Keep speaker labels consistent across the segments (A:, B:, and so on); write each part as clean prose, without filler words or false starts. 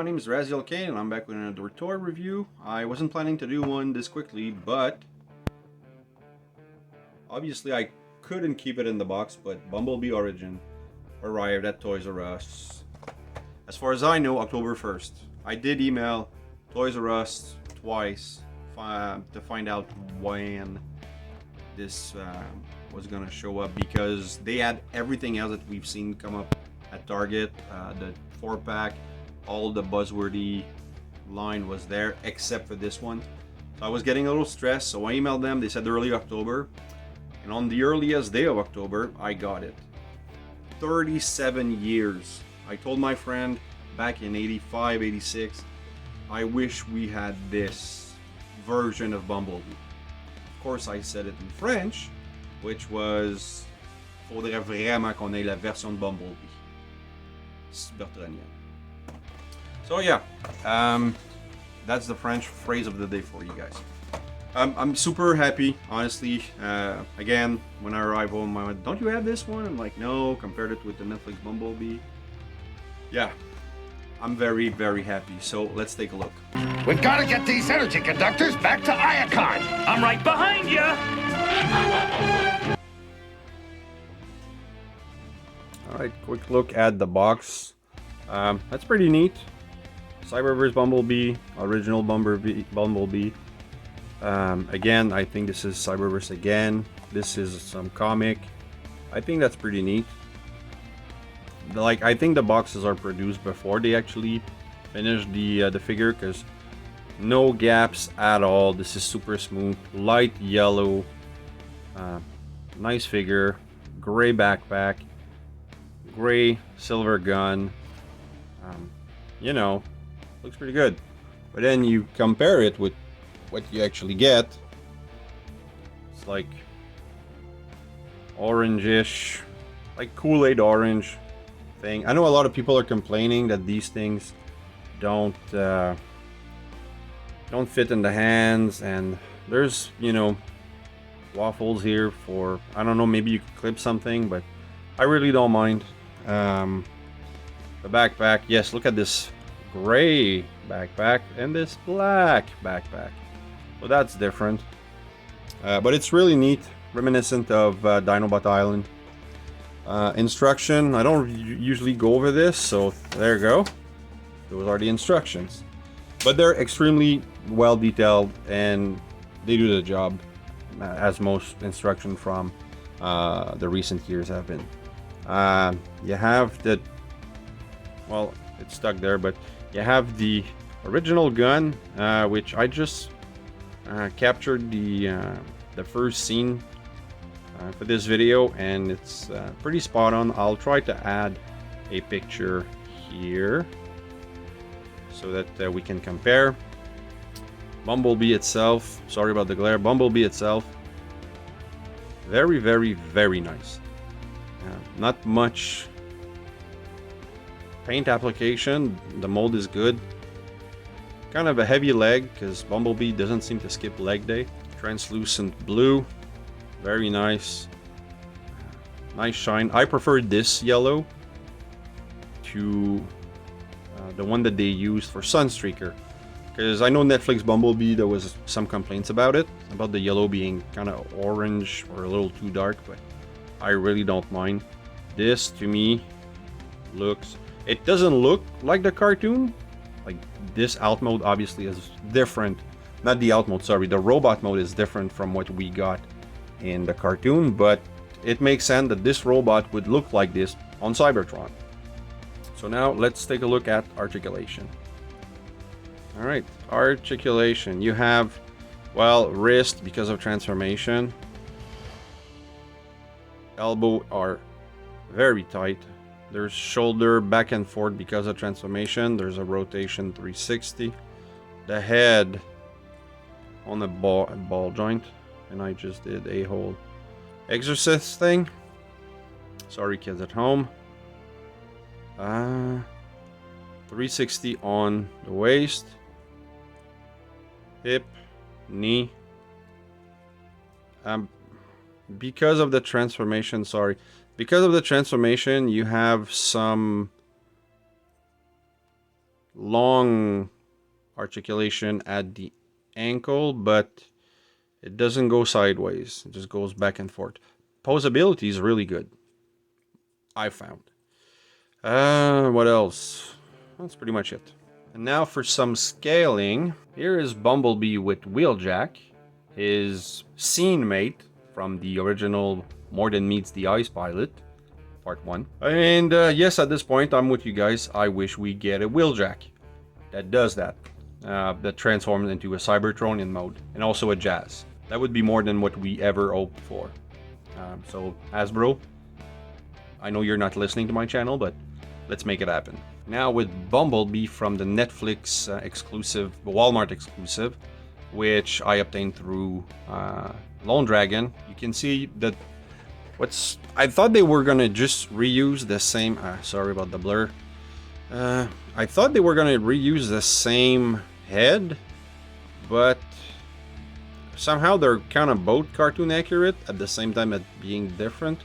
A: my name is Raziel Kane and I'm back with another toy review. I wasn't planning to do one this quickly, but obviously I couldn't keep it in the box, but Bumblebee Origin arrived at Toys R Us. As far as I know, October 1st. I did email Toys R Us twice to find out when this was gonna show up, because they had everything else that we've seen come up at Target. The 4-pack, all the Buzzworthy line was there except for this one. So I was getting a little stressed, so I emailed them. They said early October, and on the earliest day of October I got it. 37 years. I told my friend back in 85, 86, I wish we had this version of Bumblebee. Of course I said it in French, which was faudrait vraiment qu'on ait la version de Bumblebee. Bertranian. So yeah, that's the French phrase of the day for you guys. I'm super happy, honestly. Again, when I arrived home, I went, "Don't you have this one?" I'm like, "No." Compared it with the Netflix Bumblebee. Yeah, I'm very, very happy. So let's take a look.
B: We've got to get these energy conductors back to Iacon.
C: I'm right behind you.
A: All right, quick look at the box. That's pretty neat. Cyberverse Bumblebee, original Bumblebee. Again, I think this is Cyberverse again. This is some comic. I think that's pretty neat. Like, I think the boxes are produced before they actually finish the figure, because no gaps at all. This is super smooth, light yellow, nice figure, gray backpack, gray silver gun. You know, looks pretty good. But then you compare it with what you actually get. It's like orangish, like Kool-Aid orange thing. I know a lot of people are complaining that these things don't fit in the hands, and there's, you know, waffles here for, I don't know, maybe you could clip something, but I really don't mind. The backpack, yes, look at this gray backpack and this black backpack. So that's different. But it's really neat, reminiscent of Dinobot Island. Instruction, I don't usually go over this, so there you go. Those are the instructions. But they're extremely well detailed and they do the job, as most instruction from the recent years have been. You have the, well, it's stuck there, but you have the original gun, which I just captured the first scene for this video, and it's pretty spot on. I'll try to add a picture here so that we can compare. Bumblebee itself, sorry about the glare, Bumblebee itself, very, very, very nice. Not much paint application, the mold is good. Kind of a heavy leg, because Bumblebee doesn't seem to skip leg day. Translucent blue, very nice. Nice shine. I prefer this yellow to the one that they used for Sunstreaker, because I know Netflix Bumblebee, there was some complaints about it, about the yellow being kind of orange or a little too dark, but I really don't mind. This, to me, looks, it doesn't look like the cartoon. Like, this alt mode obviously is different. Not the alt mode, sorry, the robot mode is different from what we got in the cartoon, but it makes sense that this robot would look like this on Cybertron. So now let's take a look at articulation. All right, articulation. You have, well, wrist because of transformation. Elbow are very tight. There's shoulder back and forth because of transformation. There's a rotation 360. The head on a ball joint, and I just did a whole exorcist thing. Sorry, kids at home. 360 on the waist, hip, knee. Because of the transformation, sorry. Because of the transformation, you have some long articulation at the ankle, but it doesn't go sideways. It just goes back and forth. Posability is really good, I found. What else? That's pretty much it. And now for some scaling. Here is Bumblebee with Wheeljack, his scene mate from the original More Than Meets the Eyes pilot, part 1. And yes, at this point, I'm with you guys. I wish we get a Wheeljack that does that. That transforms into a Cybertronian mode, and also a Jazz. That would be more than what we ever hoped for. So, Hasbro, I know you're not listening to my channel, but let's make it happen. Now with Bumblebee from the Netflix exclusive, Walmart exclusive, which I obtained through Lone Dragon. You can see that I thought they were gonna just reuse the same, sorry about the blur. I thought they were gonna reuse the same head, but somehow they're kind of both cartoon accurate at the same time as being different.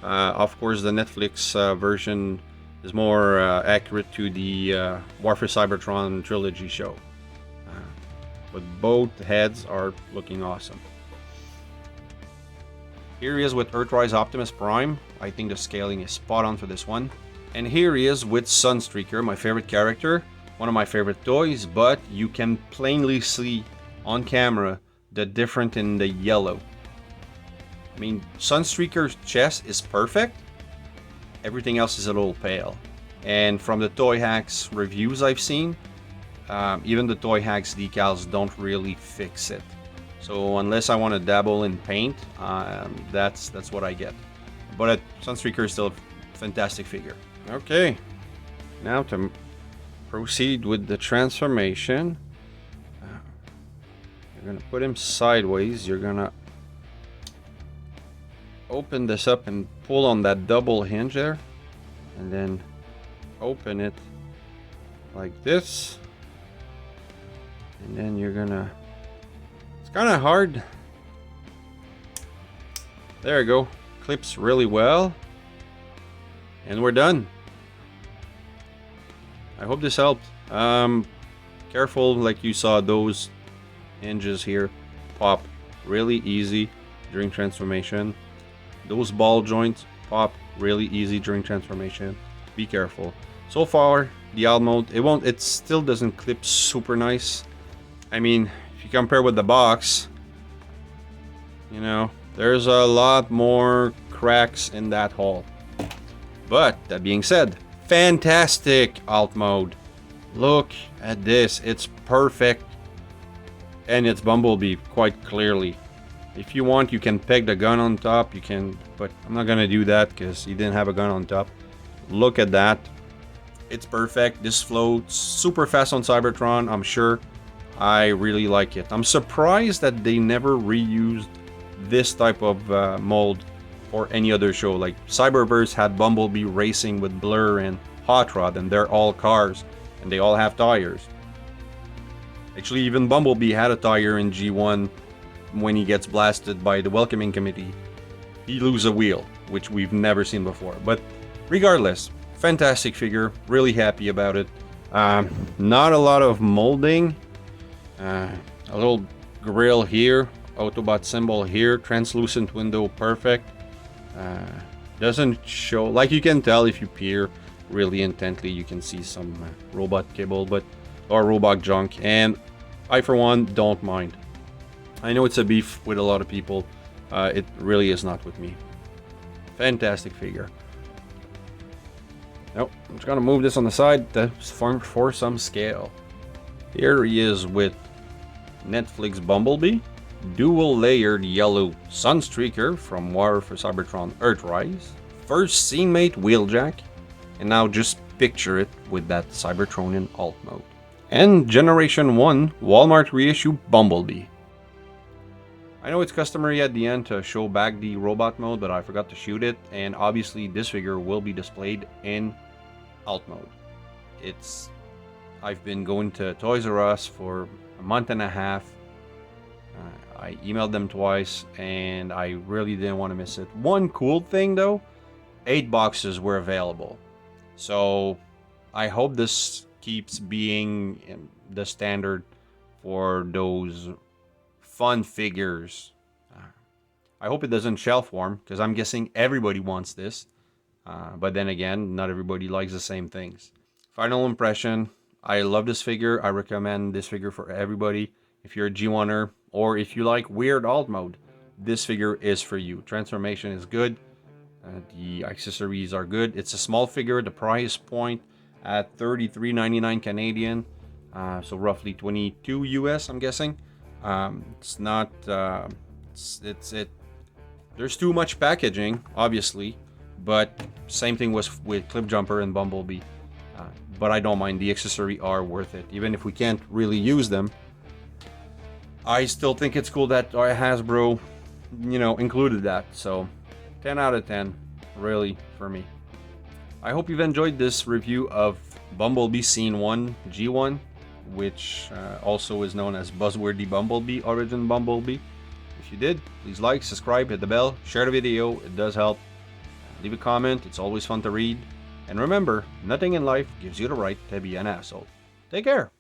A: Of course, the Netflix version is more accurate to the Warfare Cybertron trilogy show. But both heads are looking awesome. Here he is with Earthrise Optimus Prime. I think the scaling is spot on for this one. And here he is with Sunstreaker, my favorite character, one of my favorite toys, but you can plainly see on camera the difference in the yellow. I mean, Sunstreaker's chest is perfect. Everything else is a little pale. And from the Toy Hacks reviews I've seen, even the Toy Hacks decals don't really fix it. So unless I want to dabble in paint, that's what I get. But Sunstreaker is still a fantastic figure. Okay, now to proceed with the transformation. You're gonna put him sideways. You're gonna open this up and pull on that double hinge there, and then open it like this, and then you're gonna, it's kind of hard, there you go, clips really well, and we're done. I hope this helped. Careful, like you saw, those hinges here pop really easy during transformation. Those ball joints pop really easy during transformation. Be careful. So far, the alt mode, it still doesn't clip super nice. I mean, if you compare with the box, you know, there's a lot more cracks in that hole. But that being said, fantastic alt mode. Look at this, it's perfect. And it's Bumblebee quite clearly. If you want, you can peg the gun on top, you can, but I'm not gonna do that because he didn't have a gun on top. Look at that. It's perfect. This floats super fast on Cybertron, I'm sure. I really like it. I'm surprised that they never reused this type of mold for any other show. Like Cyberverse had Bumblebee racing with Blur and Hot Rod, and they're all cars, and they all have tires. Actually, even Bumblebee had a tire in G1 when he gets blasted by the welcoming committee. He loses a wheel, which we've never seen before. But regardless, fantastic figure. Really happy about it. Not a lot of molding. A little grill here. Autobot symbol here. Translucent window, perfect. Doesn't show, like you can tell if you peer really intently, you can see some robot cable, or robot junk, and I for one don't mind. I know it's a beef with a lot of people. It really is not with me. Fantastic figure. Nope, I'm just gonna move this on the side for some scale. Here he is with Netflix Bumblebee, dual layered yellow Sunstreaker from War for Cybertron Earthrise, first scene mate Wheeljack, and now just picture it with that Cybertronian alt mode. And Generation 1 Walmart reissue Bumblebee. I know it's customary at the end to show back the robot mode, but I forgot to shoot it, and obviously this figure will be displayed in alt mode. I've been going to Toys R Us for a month and a half. I emailed them twice, and I really didn't want to miss it. One cool thing though, 8 boxes were available. So I hope this keeps being the standard for those fun figures. I hope it doesn't shelf warm, because I'm guessing everybody wants this. But then again, not everybody likes the same things. Final impression, I love this figure. I recommend this figure for everybody. If you're a G1er, or if you like weird alt mode, this figure is for you. Transformation is good. The accessories are good. It's a small figure. The price point at $33.99 Canadian, so roughly 22 US, I'm guessing. It's not. There's too much packaging, obviously, but same thing was with Clip Jumper and Bumblebee. But I don't mind. The accessories are worth it, even if we can't really use them. I still think it's cool that Hasbro, included that. So 10 out of 10, really, for me. I hope you've enjoyed this review of Bumblebee Scene 1 G1, which also is known as Buzzworthy Bumblebee, Origin Bumblebee. If you did, please like, subscribe, hit the bell, share the video, it does help. Leave a comment, it's always fun to read. And remember, nothing in life gives you the right to be an asshole. Take care!